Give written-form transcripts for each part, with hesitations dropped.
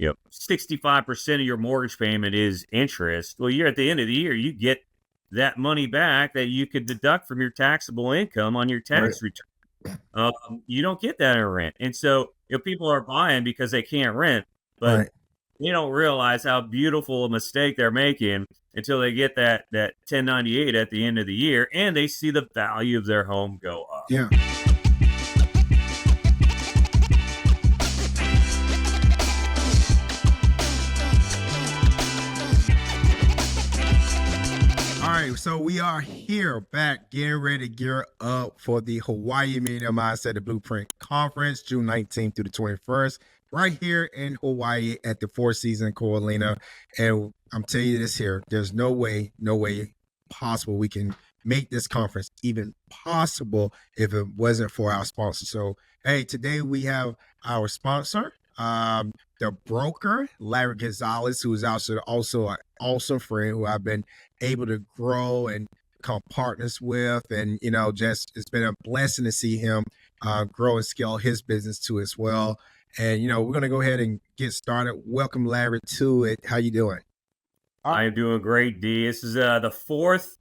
65% of your mortgage payment is interest. Well, you're at the end of the year, you get that money back that you could deduct from your taxable income on your tax return. You don't get that in rent. And so, people are buying because they can't rent, but they don't realize how beautiful a mistake they're making until they get that 1098 at the end of the year and they see the value of their home go up. Yeah. All right, so we are here back getting ready to gear up for the Hawaii Millionaire Mindset, the Blueprint Conference, June 19th through the 21st, right here in Hawaii at the Four Seasons Coralina. And I'm telling you this here, there's no way possible we can make this conference even possible if it wasn't for our sponsor. So, hey, today we have our sponsor, the broker, Larry Gonzalez, who is also an awesome friend who I've been able to grow and become partners with. And, just it's been a blessing to see him grow and scale his business too as well. And, we're going to go ahead and get started. Welcome, Larry, to it. How you doing? I am doing great, D. This is the fourth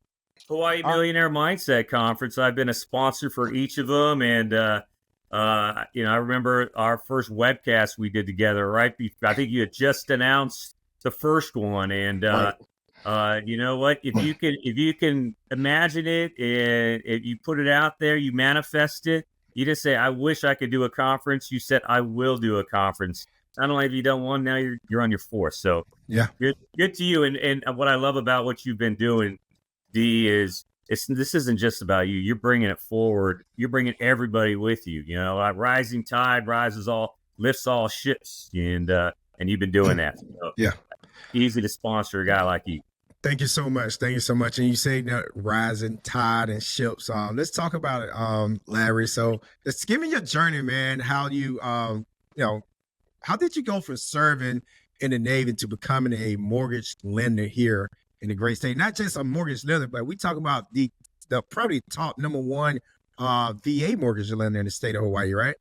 Hawaii Millionaire Mindset Conference. I've been a sponsor for each of them. And, I remember our first webcast we did together, right? I think you had just announced the first one. And, you know what? If you can imagine it and if you put it out there, you manifest it. You just say, I wish I could do a conference. You said, I will do a conference. Not only have you done one, now you're on your fourth. So yeah, good to you. And what I love about what you've been doing, D, is this isn't just about you. You're bringing it forward. You're bringing everybody with you. Rising tide lifts all ships. And you've been doing that. So yeah, easy to sponsor a guy like you. Thank you so much. Thank you so much. And you say that rising tide and ships. Let's talk about it, Larry. So let's give me your journey, man. How you, how did you go from serving in the Navy to becoming a mortgage lender here in the great state? Not just a mortgage lender, but we talk about the probably top number one VA mortgage lender in the state of Hawaii, right?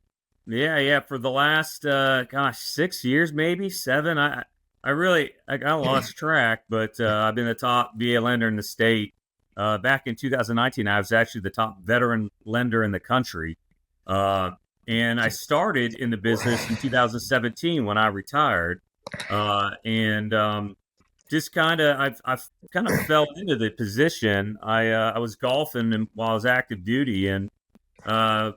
Yeah. For the last 6 years, maybe 7. I got lost track, but I've been the top VA lender in the state. Back in 2019, I was actually the top veteran lender in the country. And I started in the business in 2017 when I retired. Just I've kind of fell into the position. I was golfing while I was active duty, and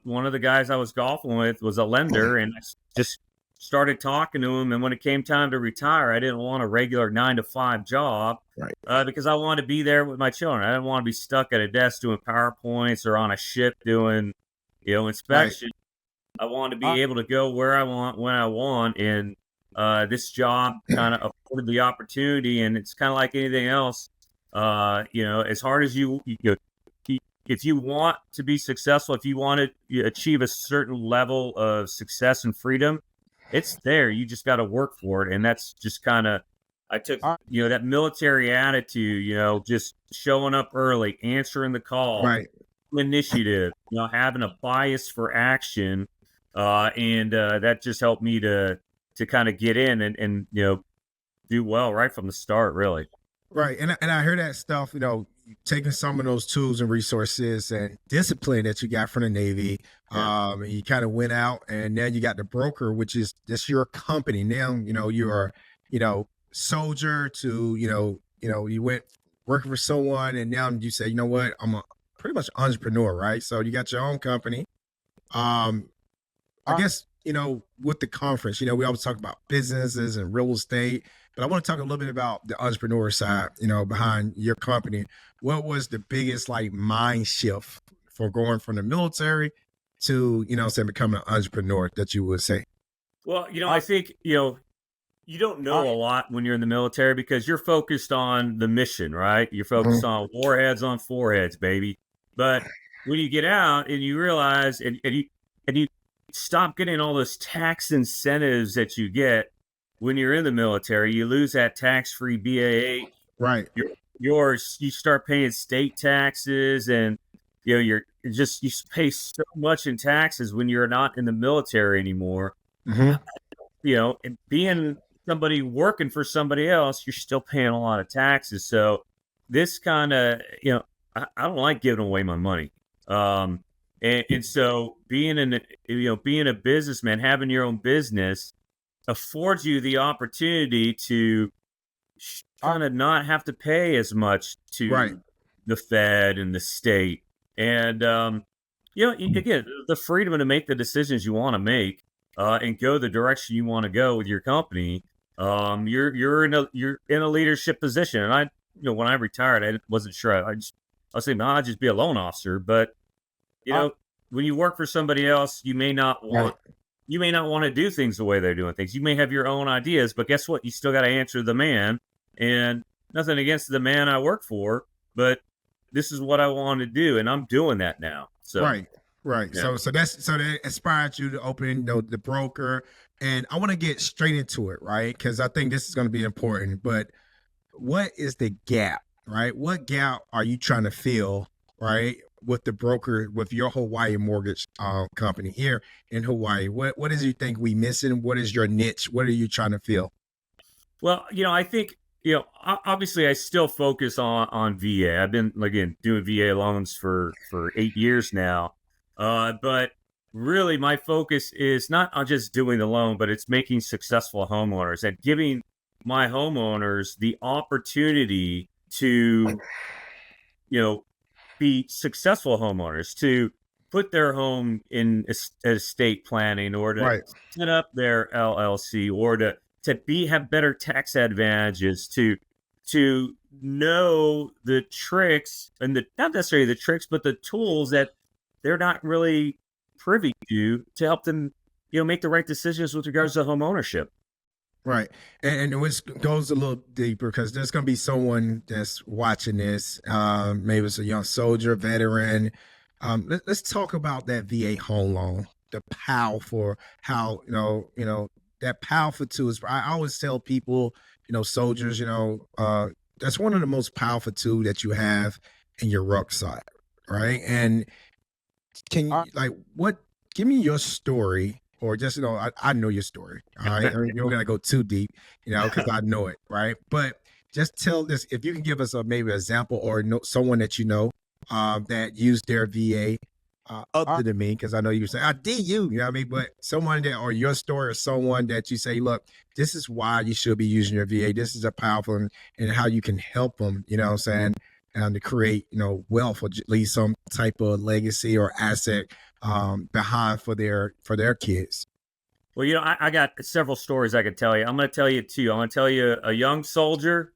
one of the guys I was golfing with was a lender, and I just started talking to him. And when it came time to retire, I didn't want a regular 9-to-5 job, because I wanted to be there with my children. I didn't want to be stuck at a desk doing PowerPoints or on a ship doing, inspection. I wanted to be able to go where I want, when I want. And this job kind of afforded the opportunity. And it's kind of like anything else. As hard as if you want to be successful, if you want to achieve a certain level of success and freedom, it's there. You just got to work for it. And that's just kind of, I took, that military attitude, just showing up early, answering the call, initiative, having a bias for action. And that just helped me to kind of get in and do well right from the start, really. Right. And I heard that stuff, taking some of those tools and resources and discipline that you got from the Navy. And you kind of went out, and now you got the broker, which is just your company. Now, you're, soldier to, you went working for someone, and now you say, you know what, I'm a pretty much entrepreneur, right? So you got your own company. I guess, with the conference, we always talk about businesses and real estate, but I want to talk a little bit about the entrepreneur side, behind your company. What was the biggest mind shift for going from the military to, say becoming an entrepreneur that you would say? Well, I think, you don't know a lot when you're in the military because you're focused on the mission, right? You're focused on warheads on foreheads, baby. But when you get out and you realize, and you stop getting all those tax incentives that you get when you're in the military, you lose that tax-free BAA. Right. You start paying state taxes, and you pay so much in taxes when you're not in the military anymore. And being somebody working for somebody else, you're still paying a lot of taxes. So this kind of, I don't like giving away my money. And so being a businessman, having your own business affords you the opportunity to kind of not have to pay as much Right. to the Fed and the state. And, again, the freedom to make the decisions you want to make and go the direction you want to go with your company. You're in a leadership position. And when I retired, I wasn't sure. I was thinking, I'll just be a loan officer. But, when you work for somebody else, you may not Right. want to do things the way they're doing things. You may have your own ideas, but guess what? You still got to answer the man. And nothing against the man I work for, but this is what I want to do, and I'm doing that now. So Right. Right. yeah. So that inspired you to open the broker. And I want to get straight into it, right? Because I think this is going to be important. But what is the gap, right? What gap are you trying to fill, right, with the broker, with your Hawaii mortgage company here in Hawaii? What is you think we missing? What is your niche? What are you trying to fill? Well, I think obviously I still focus on VA. I've been again doing VA loans for 8 years now, but really my focus is not on just doing the loan, but it's making successful homeowners and giving my homeowners the opportunity to be successful homeowners, to put their home in estate planning, or to Right. set up their LLC, or to have better tax advantages, to know the tricks, and not necessarily the tricks, but the tools that they're not really privy to help them make the right decisions with regards to home ownership. Right. And it goes a little deeper because there's going to be someone that's watching this. Maybe it's a young soldier, veteran. Let's talk about that VA home loan, the powerful, how, that powerful tool is. I always tell people, soldiers, that's one of the most powerful tool that you have in your rucksack. Right. And can you give me your story, or just, I know your story. All right. You don't gotta go too deep, because I know it, right? But just tell this, if you can give us maybe an example, or someone that that used their VA other than me, because I know you say, I did you know what I mean? But someone that, or your story, or someone that you say, look, this is why you should be using your VA. This is a powerful, and how you can help them, you know what I'm saying? And to create, wealth, or leave some type of legacy or asset behind for their kids. Well, I got several stories I could tell you. I'm going to tell you two. I'm going to tell you a young soldier,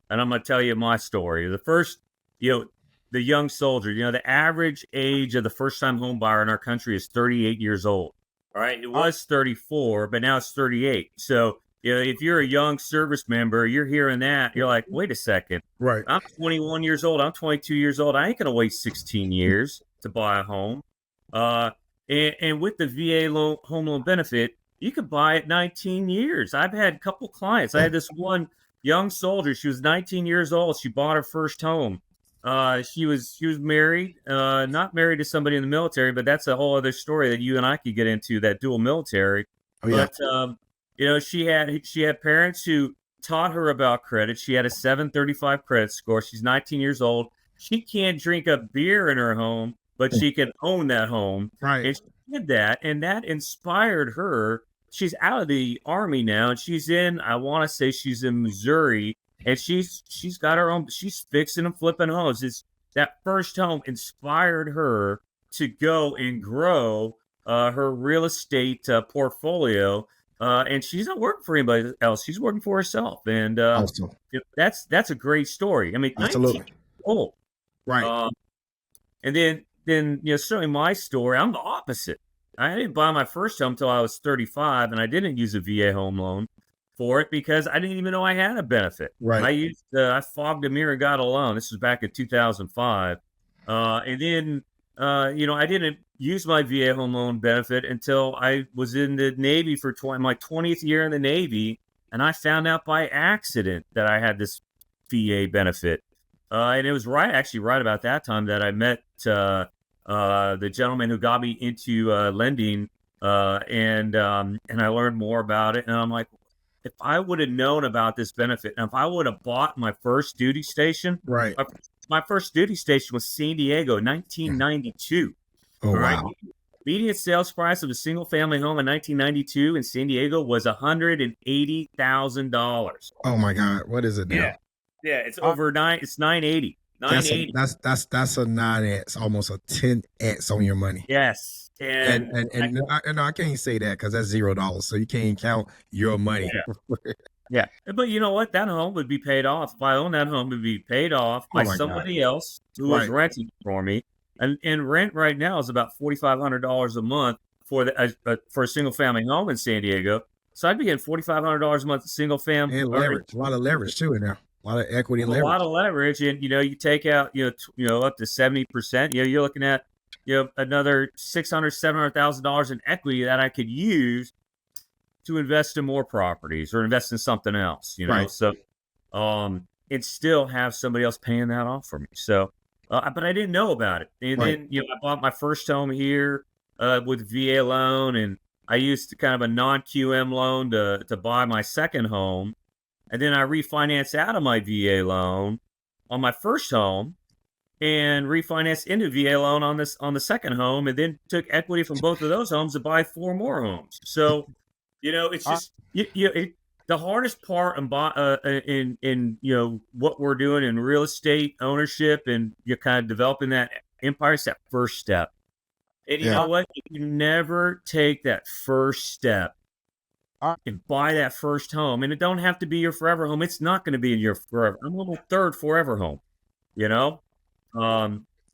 and I'm going to tell you my story. The first, the young soldier, the average age of the first-time home buyer in our country is 38 years old. All right. It was 34, but now it's 38. So, if you're a young service member, you're hearing that, you're like, wait a second. Right. I'm 21 years old. I'm 22 years old. I ain't going to wait 16 years to buy a home. And with the VA home loan benefit, you could buy it 19 years. I've had a couple clients. I had this one young soldier. She was 19 years old. She bought her first home. She was married, not married to somebody in the military, but that's a whole other story that you and I could get into, that dual military. Oh, yeah. But she had parents who taught her about credit. She had a 735 credit score. She's 19 years old. She can't drink a beer in her home, but she can own that home. Right. And she did that, and that inspired her. She's out of the Army now, and I want to say she's in Missouri, and she's got her own. She's fixing and flipping homes. That first home inspired her to go and grow her real estate portfolio. And she's not working for anybody else. She's working for herself. And Awesome. that's a great story. I mean, Absolutely. 19 years old. Right. And then certainly my story, I'm the opposite. I didn't buy my first home until I was 35, and I didn't use a VA home loan for it because I didn't even know I had a benefit. Right. I fogged a mirror and got a loan. This was back in 2005. And then, I didn't use my VA home loan benefit until I was in the Navy for my 20th year in the Navy, and I found out by accident that I had this VA benefit. And it was right about that time that I met the gentleman who got me into lending, and I learned more about it. And I'm like, if I would have known about this benefit, and if I would have bought my first duty station, Right. my first duty station was San Diego, 1992. Oh, All right. wow. Median sales price of a single family home in 1992 in San Diego was $180,000. Oh my God. What is it now? Yeah. Yeah. It's over it's 980. That's 980. that's a 9x, almost a 10x on your money. Yes. And I can't say that because that's $0. So you can't count your money. Yeah. But you know what? That home would be paid off. If I owned that home, it would be paid off by my God. somebody else who was renting for me. And rent right now is about $4,500 a month for for a single family home in San Diego. So I'd be getting $4,500 a month single family. And leverage, a lot of leverage too in there. A lot of equity and leverage. A lot of leverage, and you take out up to 70%. You're looking at another $600,000-$700,000 in equity that I could use to invest in more properties or invest in something else. Right. So and still have somebody else paying that off for me. So, but I didn't know about it, and then I bought my first home here with VA loan, and I used kind of a non-QM loan to buy my second home. And then I refinanced out of my VA loan on my first home and refinanced into VA loan on the second home, and then took equity from both of those homes to buy 4 more homes. So, it's just the hardest part in what we're doing in real estate ownership, and you're kind of developing that empire, is that first step. And you know what? You never take that first step and buy that first home, and it don't have to be your forever home. It's not going to be in your forever. I'm a little third forever home.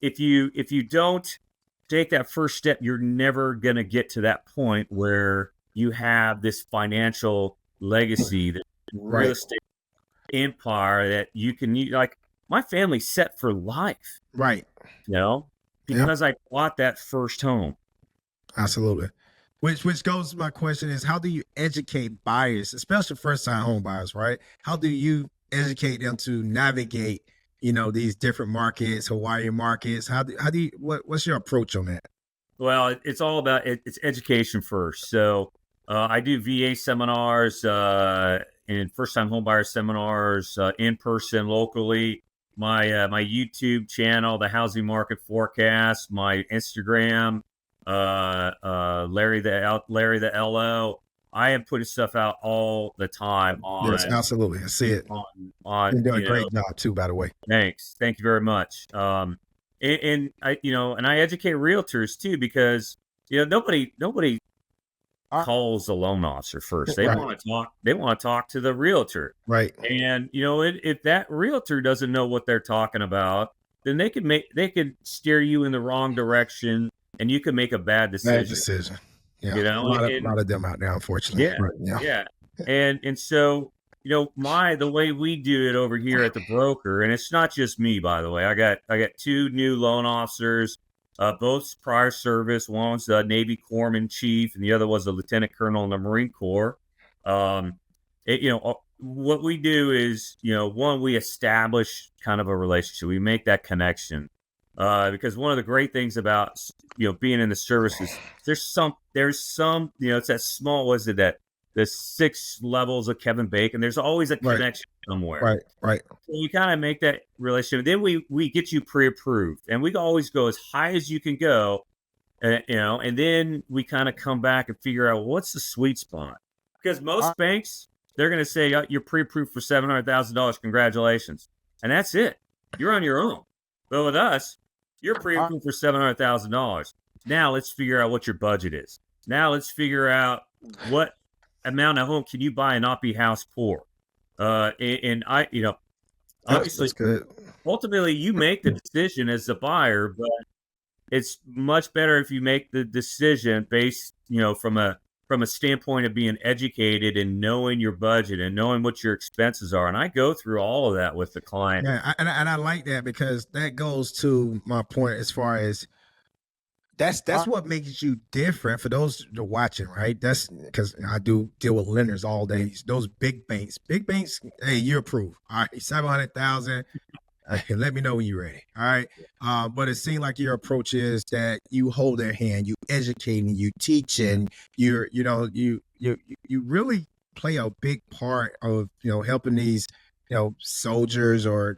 If you don't take that first step, you're never going to get to that point where you have this financial legacy, that real estate empire that you can use. Like, my family's set for life. Right. Because I bought that first home. Absolutely. Which goes to my question is, how do you educate buyers, especially first-time home buyers, right? How do you educate them to navigate, these different markets, Hawaii markets? What's your approach on that? Well, it's all about it's education first. So I do VA seminars and first-time home buyer seminars in person locally. My YouTube channel, the Housing Market Forecast, my Instagram, Larry the LO. I am putting stuff out all the time on. Yes, absolutely. I see it. You're doing a great job too, by the way. Thanks. Thank you very much. And I educate realtors too, because nobody calls the loan officer first. They want to talk. They want to talk to the realtor. Right. And if that realtor doesn't know what they're talking about, then they could steer you in the wrong direction, and you can make a bad decision. Yeah. A lot of them out there, unfortunately. Yeah. And so, the way we do it over here at the broker, and it's not just me, by the way. I got 2 new loan officers, both prior service. One's the Navy Corpsman Chief, and the other was a Lieutenant Colonel in the Marine Corps. What we do is, one, we establish kind of a relationship. We make that connection. Because one of the great things about being in the services, there's some it's that small, the 6 levels of Kevin Bacon. There's always a connection somewhere. Right. So you kind of make that relationship. Then we get you pre-approved, and we always go as high as you can go, and then we kind of come back and figure out what's the sweet spot. Because most banks, they're going to say you're pre-approved for $700,000. Congratulations, and that's it. You're on your own. But with us, you're pre-approved for $700,000. Now let's figure out what your budget is. Now let's figure out what amount of home can you buy and not be house poor. Obviously, that's good. Ultimately, you make the decision as the buyer, but it's much better if you make the decision based, from a standpoint of being educated and knowing your budget and knowing what your expenses are. And I go through all of that with the client. Yeah, and I like that, because that goes to my point as far as that's what makes you different for those that are watching, right? That's because I do deal with lenders all day. Those big banks, hey, you're approved. All right, 700,000. Let me know when you're ready. All right. But it seems like your approach is that you hold their hand, you educating, you teaching, you really play a big part of, helping these, soldiers or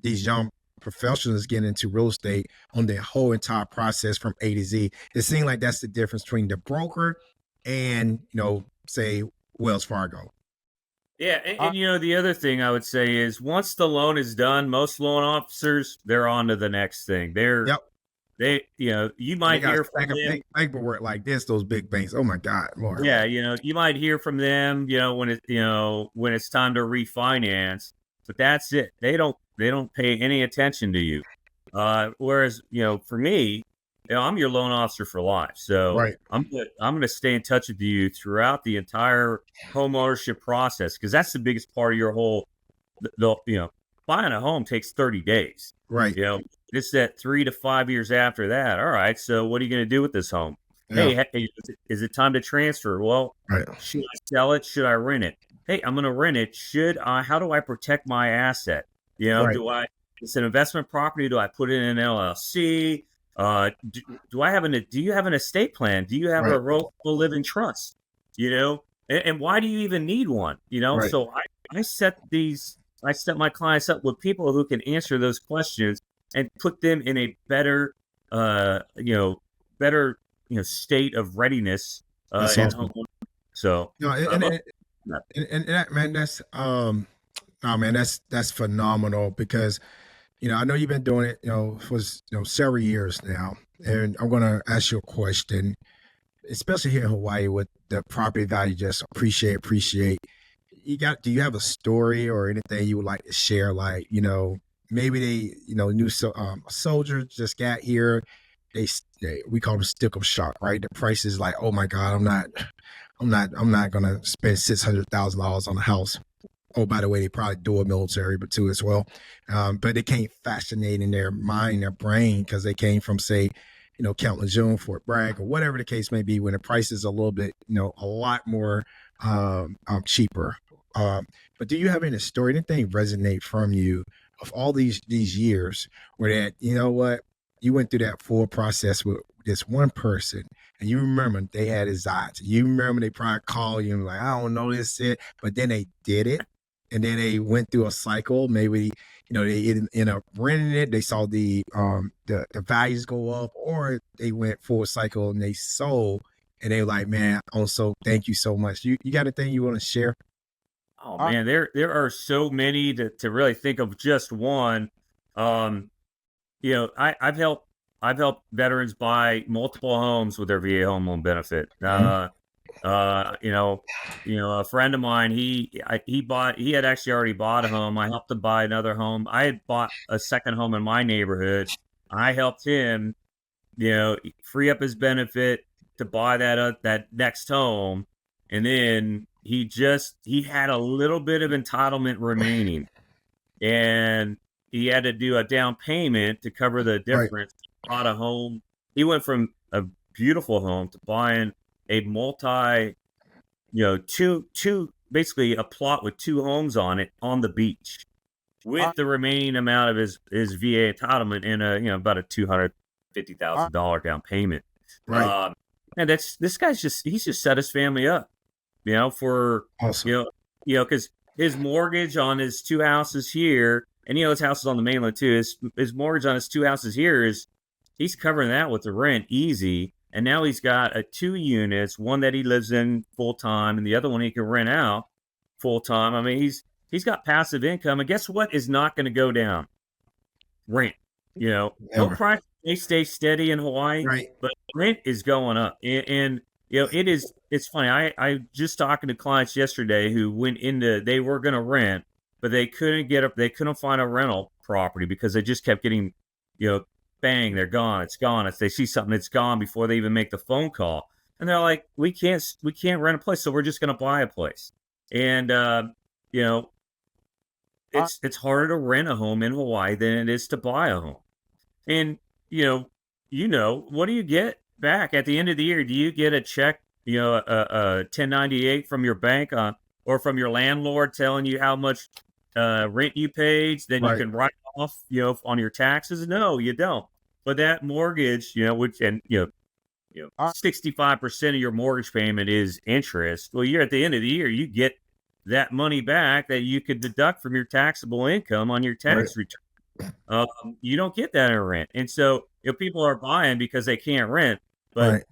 these young professionals get into real estate on the whole entire process from A to Z. It seems like that's the difference between the broker and, say Wells Fargo. Yeah, and the other thing I would say is once the loan is done, most loan officers they're on to the next thing. Yep. You They might got hear a from stack of them. paperwork like this, those big banks. Oh my God, Lord. Yeah, you might hear from them, when it's time to refinance, but that's it. They don't pay any attention to you. Whereas, for me, I'm your loan officer for life. So Right. I'm gonna stay in touch with you throughout the entire home ownership process because that's the biggest part of your whole buying a home takes 30 days. Right. It's that 3 to 5 years after that. All right, so what are you going to do with this home? Yeah. Hey, is it time to transfer? Well, Right. should I sell it? Should I rent it? Hey, I'm going to rent it. How do I protect my asset? Right. It's an investment property. Do I put it in an LLC? Do you have an estate plan? Do you have Right. a revocable living trust? And why do you even need one? Right. So I set my clients up with people who can answer those questions and put them in a better, state of readiness That's at awesome. home. So, No, and that, man, that's no, man, that's phenomenal because I know you've been doing it, for several years now, and I'm gonna ask you a question, especially here in Hawaii with the property value just appreciate. Do you have a story or anything you would like to share? Like, maybe they, a soldier just got here. We call them sticker shock, right? The price is like, oh my God, I'm not gonna spend $600,000 on a house. Oh, by the way, they probably do a military, but too as well. But they can't fascinate in their mind, their brain, because they came from, say, Camp Lejeune, Fort Bragg, or whatever the case may be, when the price is a little bit, a lot more cheaper. But do you have any story, anything resonate from you of all these years where that, what, you went through that full process with this one person and you remember they had his eyes. You remember they probably called you and like, I don't know this it, but then they did it. And then they went through a cycle. Maybe, they ended up renting it. They saw the values go up, or they went full cycle and they sold and they were like, man, also thank you so much. You got a thing you want to share? oh man, there are so many to really think of just one. Um, I've helped veterans buy multiple homes with their VA home loan benefit. A friend of mine, he had actually already bought a home. I helped him buy another home. I had bought a second home in my neighborhood. I helped him, free up his benefit to buy that next home, and then he had a little bit of entitlement remaining, and he had to do a down payment to cover the Right. difference. Bought a home. He went from a beautiful home to buying a multi, two basically a plot with two homes on it on the beach, with the remaining amount of his VA entitlement in about a $250,000 down payment. Right. And this guy's he's just set his family up, for Awesome. because his mortgage on his two houses here, and his house is on the mainland too. His mortgage on his two houses here he's covering that with the rent easy. And now he's got 2 units, one that he lives in full time, and the other one he can rent out full time. I mean, he's got passive income, and guess what is not going to go down? Rent. Home Ever. price may stay steady in Hawaii, Right. but rent is going up, and it's funny. I just talking to clients yesterday who they were going to rent, but they couldn't find a rental property because they just kept getting, bang, they're gone. It's gone. If they see something, it's gone before they even make the phone call. And they're like, we can't rent a place, so we're just going to buy a place. And it's harder to rent a home in Hawaii than it is to buy a home. And what do you get back at the end of the year? Do you get a check, a 1098 from your bank or from your landlord telling you how much rent you paid? Then you can write off, on your taxes? No, you don't. But that mortgage, 65% of your mortgage payment is interest. Well, you're at the end of the year, you get that money back that you could deduct from your taxable income on your Right. tax return. You don't get that in rent. And so people are buying because they can't rent, but Right.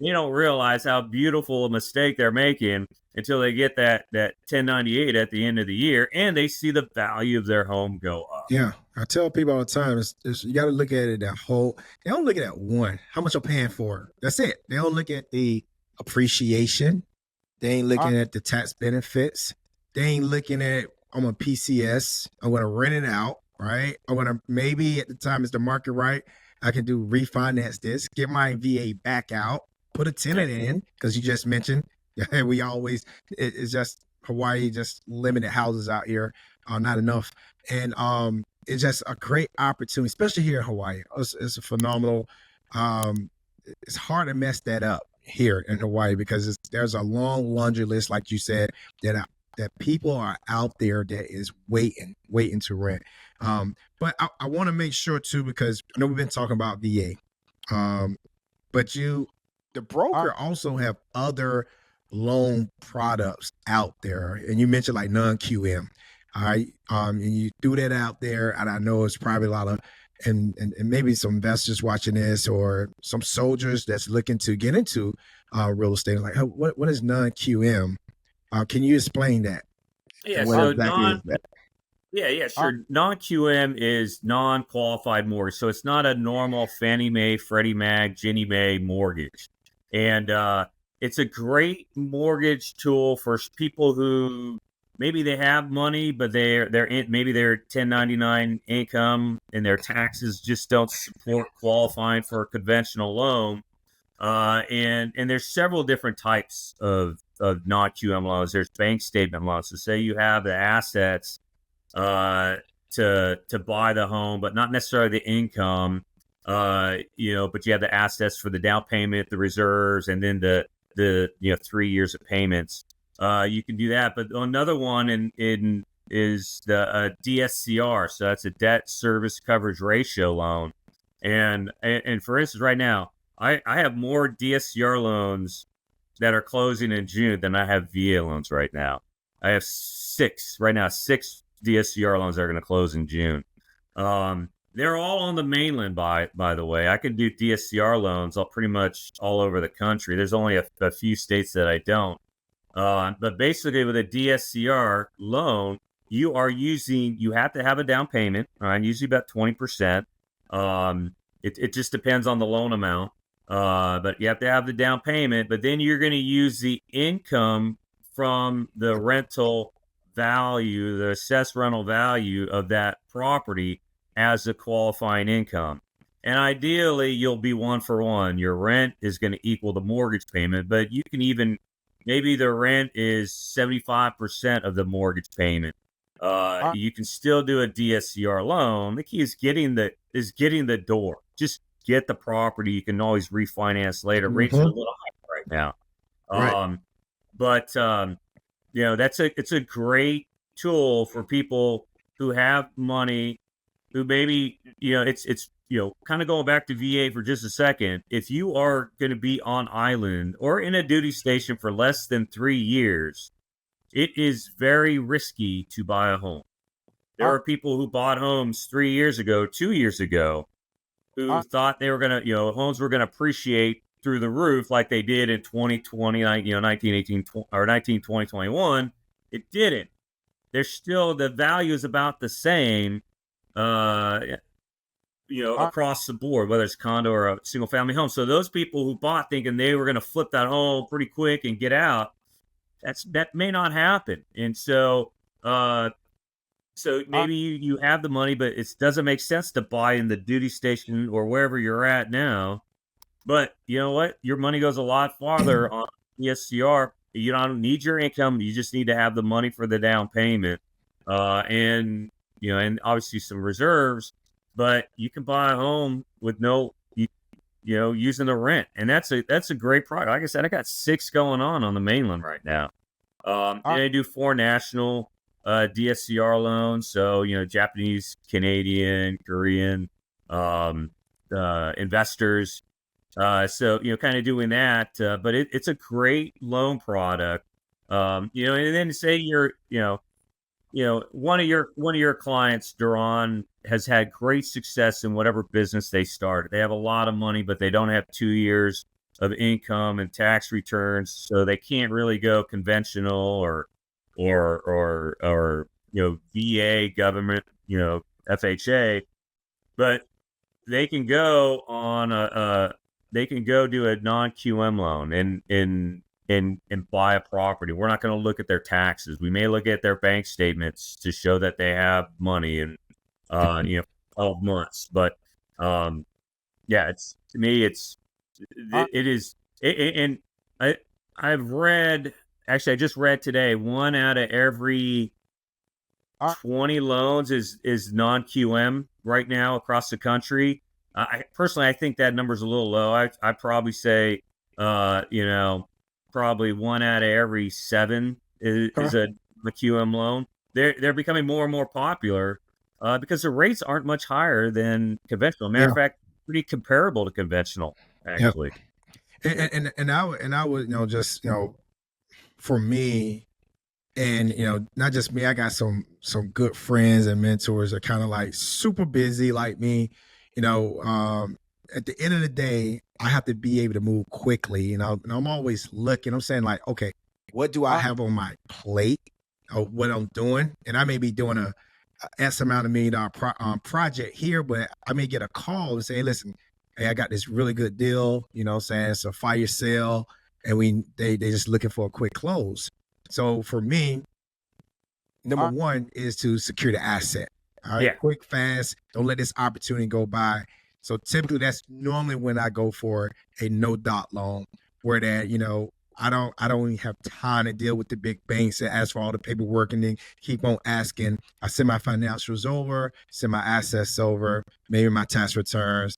they don't realize how beautiful a mistake they're making until they get that 1098 at the end of the year and they see the value of their home go up. Yeah, I tell people all the time, you got to look at it that whole. They don't look at that one, how much I'm paying for it. That's it. They don't look at the appreciation. They ain't looking at the tax benefits. They ain't looking at I'm a PCS. I'm gonna rent it out, right? I'm gonna maybe at the time is the market right. I can do refinance this, get my VA back out, put a tenant in because you just mentioned we always it's just Hawaii just limited houses out here, not enough, and it's just a great opportunity, especially here in Hawaii. It's a phenomenal. Um, it's hard to mess that up here in Hawaii because there's a long laundry list, like you said, that people are out there that is waiting to rent. But I want to make sure too, because I know we've been talking about VA, but the broker also have other loan products out there, and you mentioned like non-QM. All right, and you threw that out there, and I know it's probably a lot of and maybe some investors watching this or some soldiers that's looking to get into real estate. Like, what is non-QM? Can you explain that? Yeah, And what so exactly is that? yeah, sure. Non-QM is non-qualified mortgage. So it's not a normal Fannie Mae, Freddie Mac, Ginnie Mae mortgage. And it's a great mortgage tool for people who maybe they have money, but maybe they're 1099 income and their taxes just don't support qualifying for a conventional loan. And there's several different types of non-QM loans. There's bank statement loans. So say you have the assets to buy the home, but not necessarily the income. But you have the assets for the down payment, the reserves, and then the 3 years of payments. You can do that. But another one is the DSCR. So that's a debt service coverage ratio loan. And for instance, right now, I have more DSCR loans that are closing in June than I have VA loans right now. I have six DSCR loans that are going to close in June. They're all on the mainland, by the way. I can do DSCR loans pretty much all over the country. There's only a few states that I don't. But basically, with a DSCR loan, you have to have a down payment, usually about 20%. It just depends on the loan amount. But you have to have the down payment, but then you're going to use the income from the rental value, the assessed rental value of that property as a qualifying income. And ideally, you'll be one for one. Your rent is going to equal the mortgage payment, but you can maybe the rent is 75% of the mortgage payment. You can still do a DSCR loan. The key is getting the door. Just get the property. You can always refinance later. Rates are a little high right now. Right. But it's a great tool for people who have money, who maybe, it's kind of going back to VA for just a second. If you are going to be on island or in a duty station for less than 3 years, it is very risky to buy a home. There are people who bought homes 3 years ago, 2 years ago, who thought they were going to, homes were going to appreciate through the roof like they did in 2020, 1918 or 2021. It didn't. There's still, the value is about the same, across the board, whether it's condo or a single family home. So those people who bought thinking they were going to flip that home pretty quick and get out, that may not happen. And so, maybe you have the money, but it doesn't make sense to buy in the duty station or wherever you're at now. But you know what? Your money goes a lot farther on ESCR. You don't need your income. You just need to have the money for the down payment, and obviously some reserves. But you can buy a home with using the rent, and that's a great product. Like I said, I got 6 going on the mainland right now. And I do 4 national DSCR loans. So, Japanese, Canadian, Korean investors. So kind of doing that, but it's a great loan product. And then say one of your clients, Duran, has had great success in whatever business they started. They have a lot of money, but they don't have 2 years of income and tax returns, so they can't really go conventional or VA government, FHA, but they can go on they can go do a non-QM loan and buy a property. We're not going to look at their taxes. We may look at their bank statements to show that they have money in 12 months. But yeah, it's to me, it is, and I've read, actually, I just read today, one out of every 20 loans is non-QM right now across the country. I personally, I think that number's a little low. I'd probably say, probably one out of every seven is a QM loan. They're becoming more and more popular because the rates aren't much higher than conventional. Matter of fact, pretty comparable to conventional, actually. And I would just for me, and not just me, I got some good friends and mentors that are kind of like super busy like me. you know at the end of the day, I have to be able to move quickly, and I'm always looking. I'm saying like, okay, what do I have on my plate, or what I'm doing? And I may be doing a S amount of $1 million project here, but I may get a call and say, hey, listen, hey, I got this really good deal, what I'm saying? It's a fire sale, and they just looking for a quick close. So for me, number one is to secure the asset. All right, Yeah. quick, fast. Don't let this opportunity go by. So typically, that's normally when I go for a no dot loan, where that I don't even have time to deal with the big banks that ask for all the paperwork and then keep on asking. I send my financials over, send my assets over, maybe my tax returns,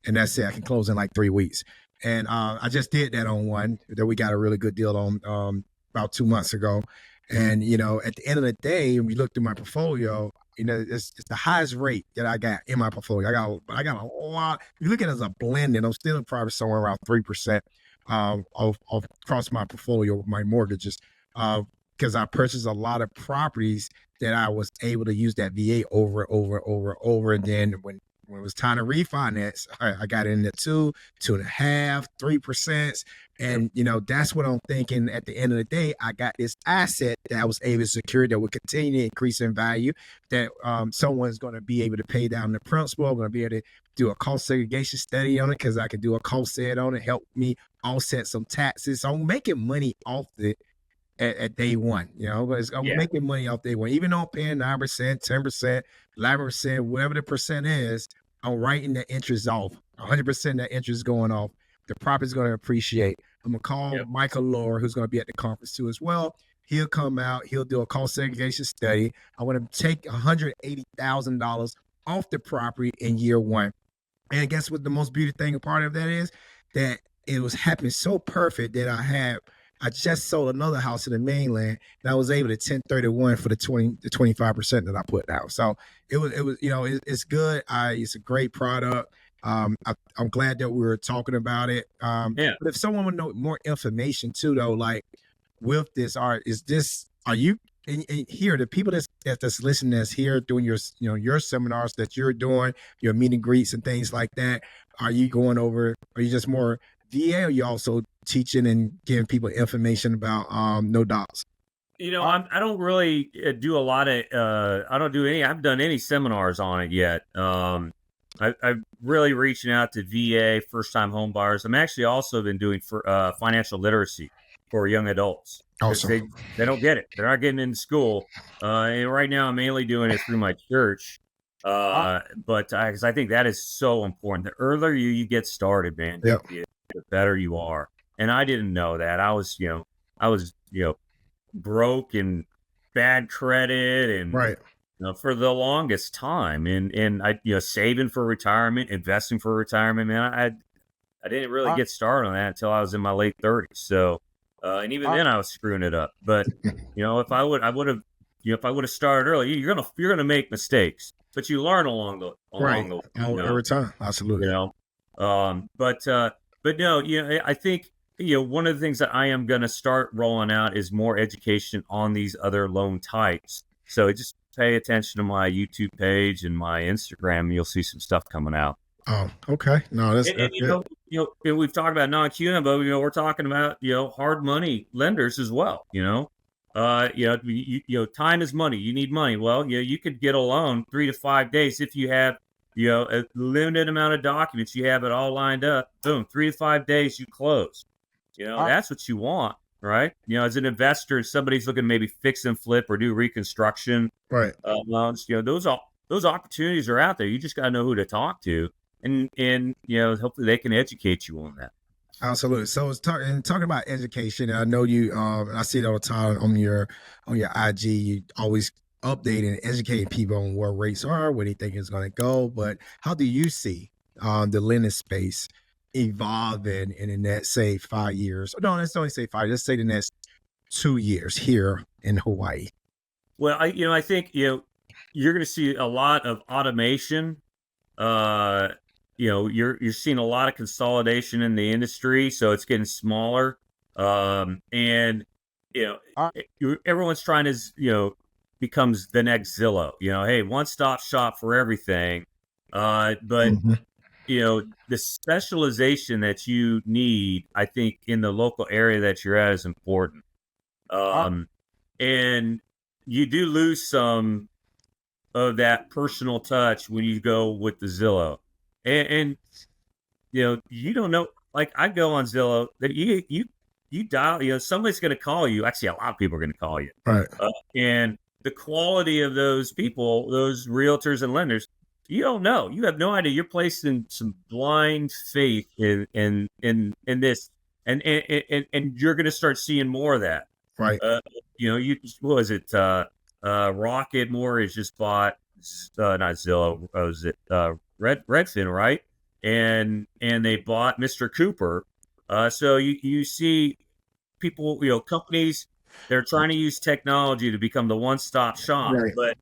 and that's it. I can close in like 3 weeks. And I just did that on one that we got a really good deal on about 2 months ago. And at the end of the day, when we look through my portfolio, it's the highest rate that I got in my portfolio. I got a lot. If you look at it as a blended, I'm still probably somewhere around 3% of across my portfolio with my mortgages, because I purchased a lot of properties that I was able to use that VA over, and then when it was time to refinance, I got in the 2.5%, 3%. And that's what I'm thinking. At the end of the day, I got this asset that I was able to secure that will continue to increase in value, that someone's going to be able to pay down the principal. I'm going to be able to do a cost segregation study on it, because I can do a cost set on it, help me offset some taxes. So I'm making money off it at day one, but I'm making money off day one, even though I'm paying 9%, 10%, 11%, whatever the percent is. I'm writing the interest off. 100% that interest going off. The property's going to appreciate. I'm going to call Michael Lohr, who's going to be at the conference too as well. He'll come out. He'll do a cost segregation study. I want to take $180,000 off the property in year one. And guess what the most beautiful thing, a part of that is? That it was happening so perfect that I just sold another house in the mainland, and I was able to 1031 for the 25% that I put out. So it was it's good. It's a great product. I'm glad that we were talking about it. But if someone would know more information too, though, like with this art, are you and here, the people that's listening, that's here doing your seminars that you're doing, your meet and greets and things like that, are you going over, are you just more VA, or you also teaching and giving people information about no dots? I don't really do a lot of. I don't do any. I haven't done any seminars on it yet. I'm really reaching out to VA first time home buyers. I'm actually also been doing for financial literacy for young adults. Awesome. They don't get it. They're not getting into school. And right now, I'm mainly doing it through my church. But because I think that is so important. The earlier you get started, man, the better you are. And I didn't know that. I was broke and bad credit, and Right. for the longest time, and I saving for retirement, investing for retirement, man. I didn't really get started on that until I was in my late 30s. So, and even then I was screwing it up. But if I would have, if I would have started early, you're gonna make mistakes, but you learn along the Every time. Absolutely. but But no, I think one of the things that I am going to start rolling out is more education on these other loan types. So just pay attention to my YouTube page and my Instagram. You'll see some stuff coming out. Oh, okay. No, And that's good. and we've talked about non-QM, but we're talking about hard money lenders as well. Time is money. You need money. Well, you could get a loan 3 to 5 days if you have a limited amount of documents. You have it all lined up. Boom, 3 to 5 days, you close. That's what you want, right? As an investor, somebody's looking to maybe fix and flip or do reconstruction Right. loans. Those opportunities are out there. You just got to know who to talk to, and hopefully they can educate you on that. Absolutely. So it's talking about education. And I know you. I see it all the time on your IG. You always updating and educating people on where rates are, where they think it's going to go. But how do you see the lending space evolving in the next, say, 5 years? No, let's only say 5. Let's say the next 2 years here in Hawaii. Well, I think you're going to see a lot of automation. You're seeing a lot of consolidation in the industry, so it's getting smaller. And everyone's trying to becomes the next Zillow. Hey, one-stop shop for everything. But Mhm. the specialization that you need, I think, in the local area that you're at is important. And you do lose some of that personal touch when you go with the Zillow. And you don't know. Like I go on Zillow, that you dial. Somebody's going to call you. Actually, a lot of people are going to call you. Right. And the quality of those people, those realtors and lenders, you don't know. You have no idea. You're placing some blind faith in this, and you're going to start seeing more of that. Right. What was it? Rocket Mortgage just bought, not Zillow. Was it Redfin, right? And they bought Mr. Cooper. So you see people, companies, they're trying to use technology to become the one-stop shop. Right. But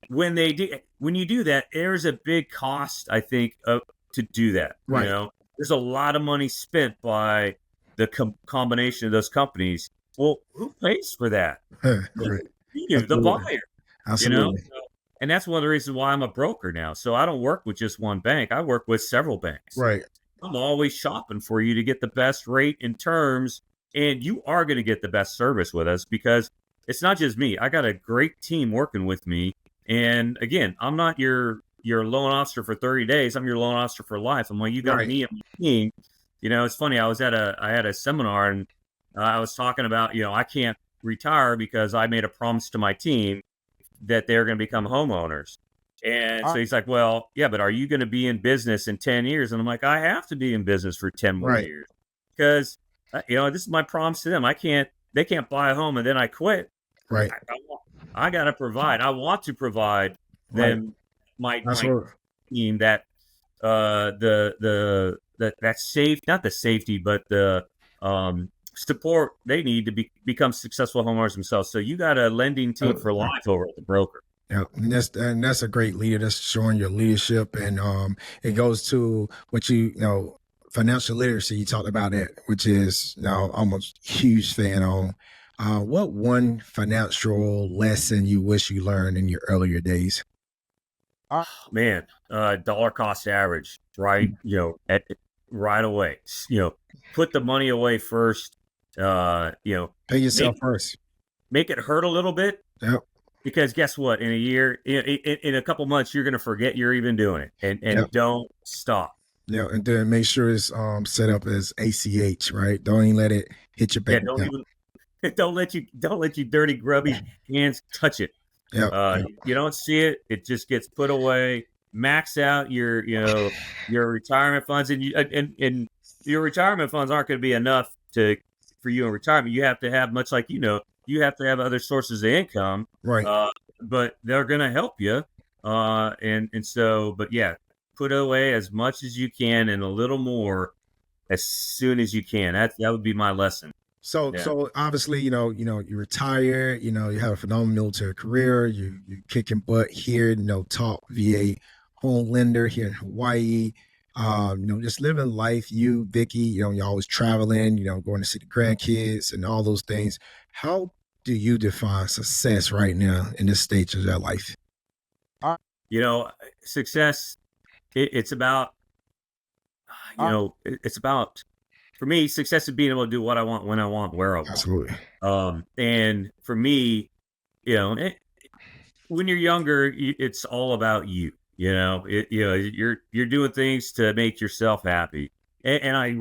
when you do that, there's a big cost, I think, to do that. Right. There's a lot of money spent by the combination of those companies. Well, who pays for that? Right. You, the buyer. Absolutely. And that's one of the reasons why I'm a broker now. So I don't work with just one bank. I work with several banks. Right. I'm always shopping for you to get the best rate and terms, and you are going to get the best service with us because it's not just me. I got a great team working with me. And again, I'm not your loan officer for 30 days. I'm your loan officer for life. And when you got me and my team, it's funny. I had a seminar and I was talking about, I can't retire because I made a promise to my team that they're going to become homeowners. And so he's like, well, yeah, but are you going to be in business in 10 years? And I'm like, I have to be in business for 10 more years because, this is my promise to them. They can't buy a home and then I quit. Right. I got to provide. I want to provide them my team that, that safe, not the safety, but the, support they need to become successful homeowners themselves. So you got a lending team for life over at the broker. Yeah, and that's a great leader. That's showing your leadership, and it goes to what financial literacy. You talked about it, which is I'm a huge fan on. What one financial lesson you wish you learned in your earlier days? Man, dollar cost average, right? Right away. Put the money away first. Pay yourself first. Make it hurt a little bit. Yep. Because guess what? In a year, in a couple months, you're going to forget you're even doing it, and don't stop. Yeah, and then make sure it's set up as ACH, right? Don't even let it hit your bank account. Don't let you dirty grubby hands touch it. Yeah, you don't see it; it just gets put away. Max out your retirement funds, and your retirement funds aren't going to be enough for you in retirement. You have to have, much like you have to have other sources of income, right? But they're going to help you, but yeah, put away as much as you can and a little more as soon as you can. That would be my lesson. So obviously, you retire, you have a phenomenal military career, you're kicking butt here, top VA home lender here in Hawaii. Just living life. You, Vicky, you're always traveling, going to see the grandkids and all those things. How do you define success right now in this stage of your life? You know, success. It's about it's about for me, success is being able to do what I want, when I want, where I want. Absolutely. And for me, you know, it, when you're younger, it's all about you. You're doing things to make yourself happy. And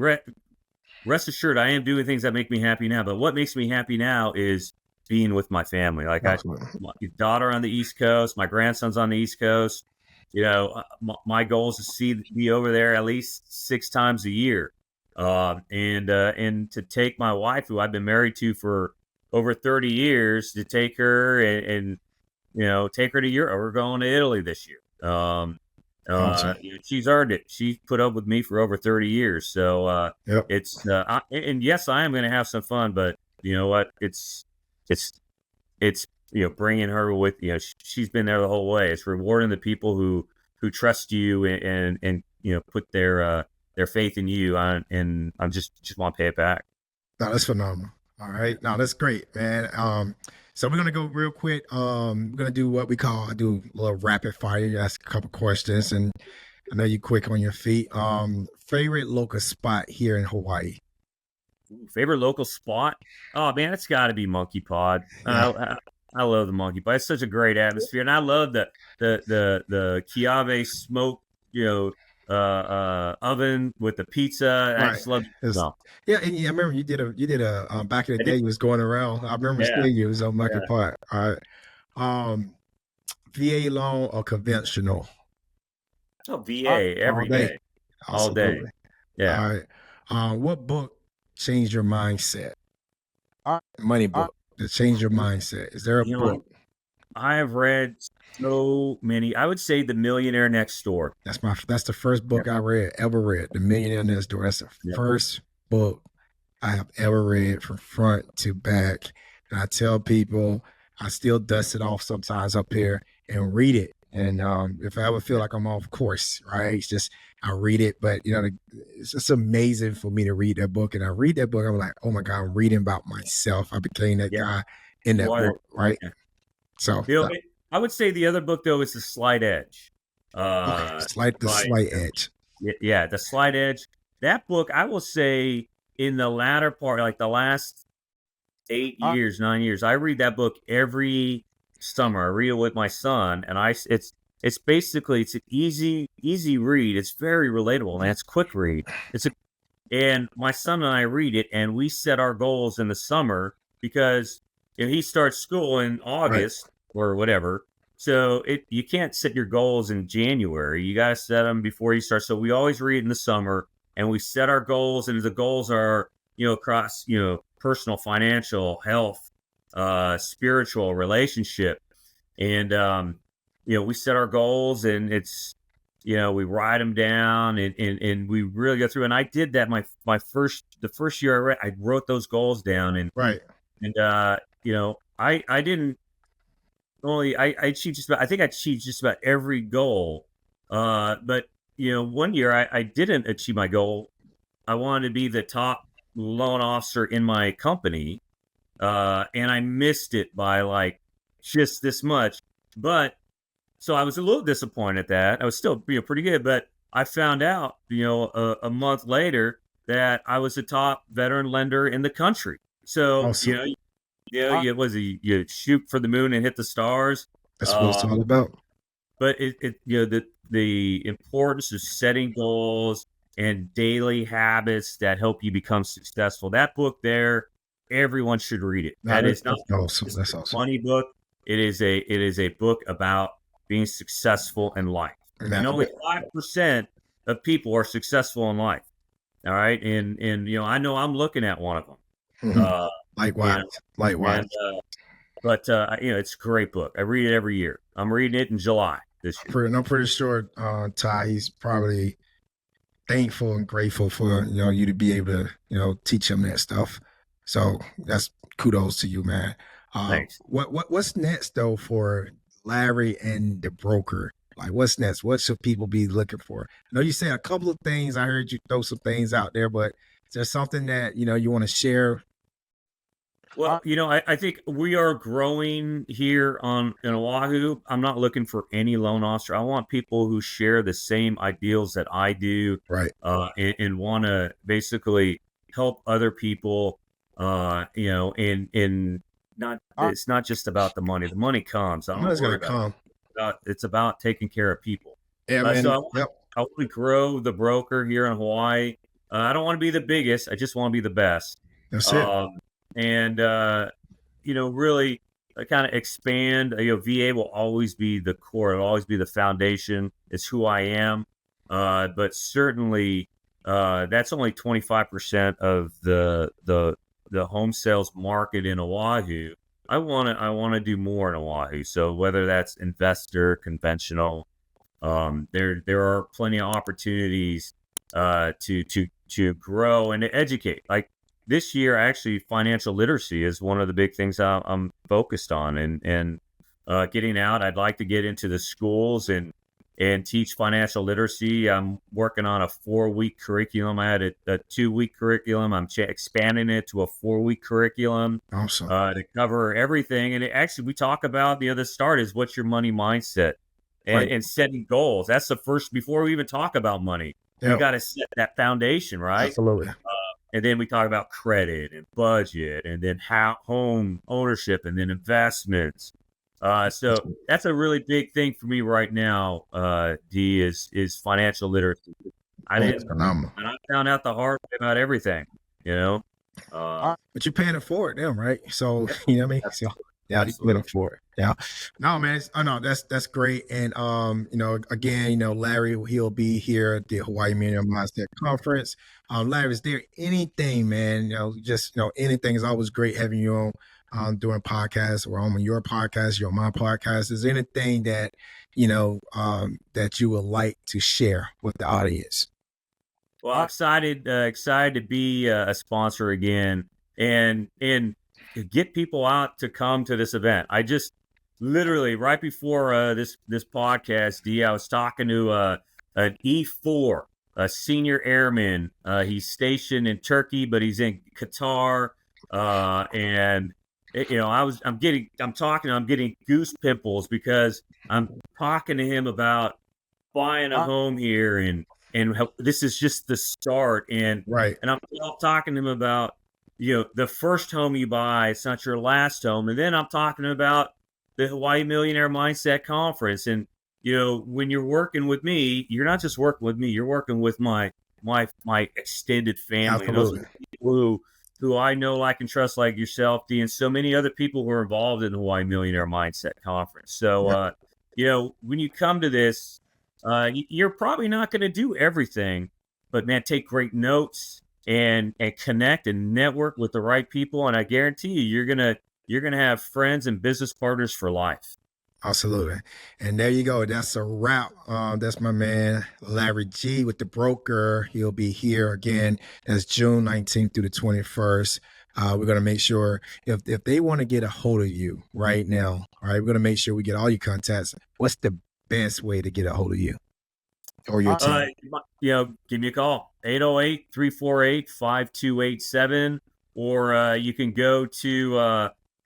rest assured, I am doing things that make me happy now. But what makes me happy now is being with my family. Absolutely. My daughter on the East Coast, my grandson's on the East Coast. My goal is to be over there at least 6 times a year, and to take my wife, who I've been married to for over 30 years, to take her and take her to Europe. We're going to Italy this year. Awesome. She's earned it. She's put up with me for over 30 years. So Yep. and yes, I am going to have some fun, but you know what? It's bringing her with, she's been there the whole way. It's rewarding the people who trust you and put their faith in you, and I'm just want to pay it back. No, that's phenomenal. All right. No, that's great, man. So we're gonna go real quick. We're gonna do what we call I do a little rapid fire. You ask a couple questions, and I know you're quick on your feet. Favorite local spot here in Hawaii? Favorite local spot? Oh man, it's got to be Monkey Pod. Yeah. I love the Monkey Pod. It's such a great atmosphere, and I love the Chiave smoke, oven with the pizza. I Right. just love it. It's, No, yeah, and I remember you did a back in the I day did. you was going around. I remember Yeah, seeing you. It was on Monkey yeah. Part. All right. Um, VA loan or conventional? Oh, VA All every day. day, all day. Absolutely. Yeah. All right. What book changed your mindset? Money book that changed your mindset. Is there a You know, book? I have read so many. I would say The Millionaire Next Door. That's the first Yeah. book I read, ever read. The Millionaire Next Door. That's the Yeah. first book I have ever read from front to back. And I tell people I still dust it off sometimes up here and read it. And if I ever feel Yeah. like I'm off course, right? It's just I read it, but it's just amazing for me to read that book. And I read that book, I'm like, oh my God, I'm reading about myself. I became that Yeah. guy in that What? book, right? Yeah. So I would say the other book though is The Slight Edge. okay, Uh, the by slight edge. Yeah, The Slight Edge. That book, I will say, in the latter part, like the last 8 years, 9 years, I read that book every summer. I read it with my son, and it's basically it's an easy read. It's very relatable, man. It's a quick read. And my son and I read it, and we set our goals in the summer because he starts school in Right. August or whatever. So you can't set your goals in January. You got to set them before you start. So we always read in the summer, and we set our goals, and the goals are across personal, financial, health, spiritual, relationship, and we set our goals, and it's we write them down, and we really go through. And I did that the first year I wrote those goals down, Right. and I didn't only I achieved I think I achieved just about every goal. But one year I didn't achieve my goal. I wanted to be the top loan officer in my company, and I missed it by like just this much. But so I was a little disappointed at that. I was still pretty good, but I found out a month later that I was the top veteran lender in the country. So Awesome. you shoot for the moon and hit the stars. That's what it's Uh, all about. but the importance of setting goals and daily habits that help you become successful. That book there, everyone should read it. No, That is not that's awesome. just That's a awesome. funny book. It is a book about being successful in life. Now, And only 5% of people are successful in life. All right. And I know I'm looking at one of them. mhm. Uh, you Likewise. know, Likewise. and but it's a great book. I read it every year. I'm reading it in July this year. And I'm pretty sure Ty, he's probably thankful and grateful for you to be able to teach him that stuff. So that's kudos to you, man. Thanks. What's next though for Larry and the broker? Like, what's next? What should people be looking for? I know you said a couple of things. I heard you throw some things out there, but is there something that you want to share? Well, I think we are growing here in Oahu. I'm not looking for any loan officer. I want people who share the same ideals that I do, Right. and want to basically help other people. And not it's not just about the money. The money comes. I don't Money's worry gonna about it. come. It's about taking care of people. Yeah, So man. Yep. I want to grow the broker here in Hawaii. I don't want to be the biggest. I just want to be the best. That's it. Um, and really kind of expand. VA will always be the core. It'll always be the foundation. It's who I am. But certainly, that's only 25% of the home sales market in Oahu. I want to do more in Oahu. So whether that's investor, conventional, there are plenty of opportunities to grow and to educate. Like this year, actually, financial literacy is one of the big things I'm focused on, and getting out. I'd like to get into the schools and teach financial literacy. I'm working on a 4-week curriculum. I had a 2-week curriculum. I'm expanding it to a 4-week curriculum Awesome. to cover everything. And actually, we talk about the start is what's your money mindset Right. and setting goals. That's the first before we even talk about money. Yeah. We got to set that foundation, right? Absolutely. And then we talk about credit and budget, and then home ownership, and then investments. So that's a really big thing for me right now. D is financial literacy. That's phenomenal. And I found out the hard way about everything. But you're paying it forward, them, right? So you know what I mean. So yeah, you're paying it forward. Yeah. No, man. That's great. And again, Larry, he'll be here at the Hawaii Millionaire Mindset Conference. Larry, is there anything, man? Anything is always great having you on doing podcasts or on your podcast, your my podcast. Is there anything that that you would like to share with the audience? Well, excited to be a sponsor again, and get people out to come to this event. I just literally right before this podcast, D, I was talking to an E4, a senior airman. He's stationed in Turkey, but he's in Qatar, and I'm getting goose pimples because I'm talking to him about buying a home here and how this is just the start. And Right. I'm talking to him about the first home you buy, it's not your last home. And then I'm talking about the Hawaii Millionaire Mindset Conference. And when you're working with me, you're not just working with me, you're working with my extended family. And those are people who I know, like, and trust, like yourself, D, and so many other people who are involved in the Hawaii Millionaire Mindset Conference. So when you come to this, you're probably not going to do everything, but man, take great notes and connect and network with the right people. And I guarantee you're going to have friends and business partners for life. Absolutely. And there you go. That's a wrap. That's my man, Larry G with the broker. He'll be here again. That's June 19th through the 21st. We're going to make sure if they want to get a hold of you right now, all right, we're going to make sure we get all your contacts. What's the best way to get a hold of you or your team? Give me a call, 808-348-5287, or you can go to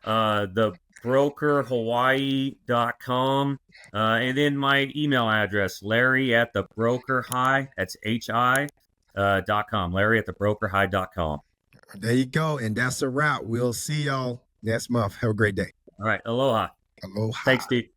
the brokerhawaii.com, and then my email address, Larry at the brokerhigh, that's HI.com, Larry at the brokerhigh.com. There you go. And that's a wrap. We'll see y'all next month. Have a great day. All right. Aloha. Aloha. Thanks, Steve.